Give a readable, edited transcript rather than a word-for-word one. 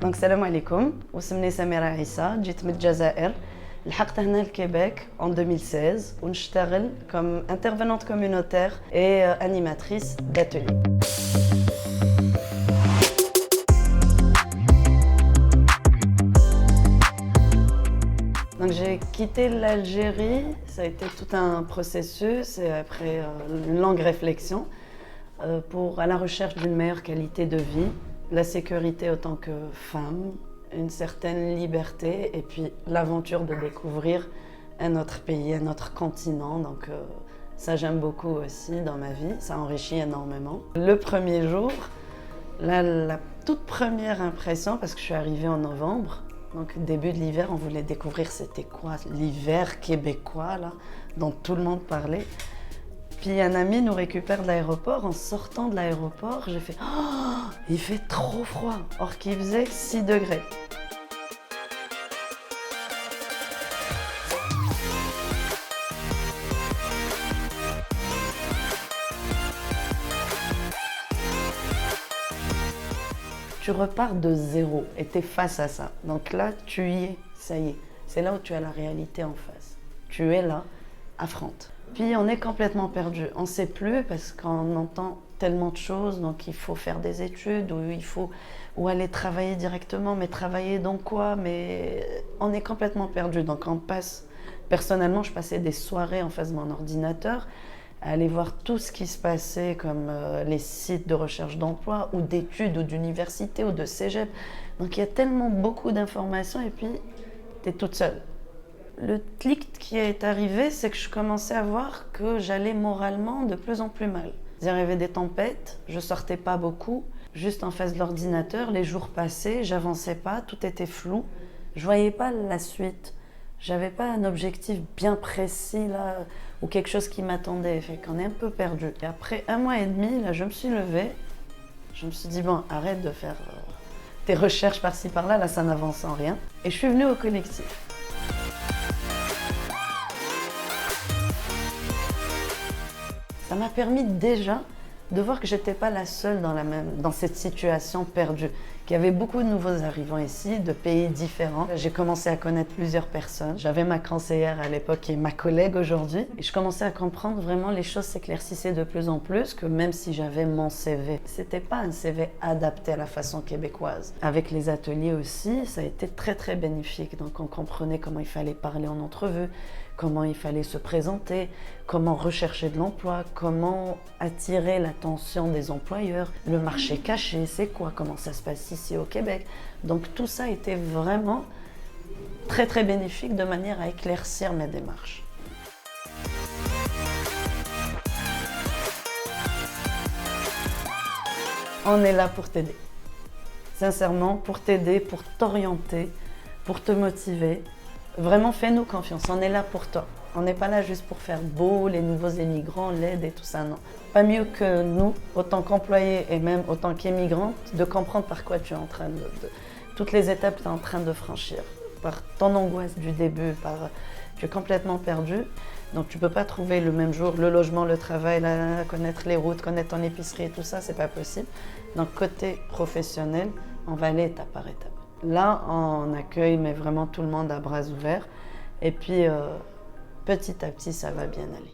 دونك السلام عليكم وسمني سميرة عيسى جيت من الجزائر لحقت هنا الكيبيك en 2016 ونشتغل comme intervenante communautaire et animatrice d'atelier. Donc j'ai quitté l'Algérie, ça a été tout un processus et après une longue réflexion pour à la recherche d'une meilleure qualité de vie, la sécurité autant que femme, une certaine liberté et puis l'aventure de découvrir un autre pays, un autre continent. Donc ça j'aime beaucoup aussi dans ma vie, ça enrichit énormément. Le premier jour, la toute première impression, parce que je suis arrivée en novembre, donc début de l'hiver, on voulait découvrir c'était quoi l'hiver québécois là, dont tout le monde parlait. Puis un ami nous récupère de l'aéroport. En sortant de l'aéroport, j'ai fait oh, il fait trop froid, or qu'il faisait 6 degrés. Tu repars de zéro et tu es face à ça. Donc là, tu y es, ça y est. C'est là où tu as la réalité en face. Tu es là, affronte. Puis on est complètement perdu. On ne sait plus parce qu'on entend tellement de choses. Donc il faut faire des études ou il faut ou aller travailler directement. Mais travailler dans quoi? Mais on est complètement perdu. Donc on passe, personnellement, je passais des soirées en face de mon ordinateur à aller voir tout ce qui se passait comme les sites de recherche d'emploi ou d'études ou d'université ou de cégep. Donc il y a tellement beaucoup d'informations et puis tu es toute seule. Le clic qui est arrivé, c'est que je commençais à voir que j'allais moralement de plus en plus mal. Il y avait des tempêtes, je sortais pas beaucoup, juste en face de l'ordinateur, les jours passaient, j'avançais pas, tout était flou, je voyais pas la suite. J'avais pas un objectif bien précis là, ou quelque chose qui m'attendait, fait qu'on est un peu perdu. Et après 1 mois et demi, là, je me suis levée, je me suis dit bon, arrête de faire tes recherches par-ci par-là, là ça n'avance en rien. Et je suis venue au collectif. Ça m'a permis déjà de voir que j'étais pas la seule dans cette situation perdue, qu'il y avait beaucoup de nouveaux arrivants ici, de pays différents. J'ai commencé à connaître plusieurs personnes. J'avais ma conseillère à l'époque qui est ma collègue aujourd'hui. Et je commençais à comprendre vraiment les choses s'éclaircissaient de plus en plus, que même si j'avais mon CV, c'était pas un CV adapté à la façon québécoise. Avec les ateliers aussi, ça a été très très bénéfique. Donc on comprenait comment il fallait parler en entrevue, comment il fallait se présenter, comment rechercher de l'emploi, comment attirer l'attention des employeurs, le marché caché, c'est quoi, comment ça se passe ici au Québec. Donc tout ça était vraiment très très bénéfique de manière à éclaircir mes démarches. On est là pour t'aider. Sincèrement, pour t'aider, pour t'orienter, pour te motiver. Vraiment, fais-nous confiance, on est là pour toi. On n'est pas là juste pour faire beau, les nouveaux immigrants, l'aide et tout ça, non. Pas mieux que nous, autant qu'employés et même autant qu'immigrants, de comprendre par quoi tu es en train toutes les étapes que tu es en train de franchir. Par ton angoisse du début, tu es complètement perdu. Donc tu ne peux pas trouver le même jour le logement, le travail, connaître les routes, connaître ton épicerie et tout ça, c'est pas possible. Donc côté professionnel, on va aller étape par étape. Là, on accueille mais vraiment tout le monde à bras ouverts. Et puis, petit à petit, ça va bien aller.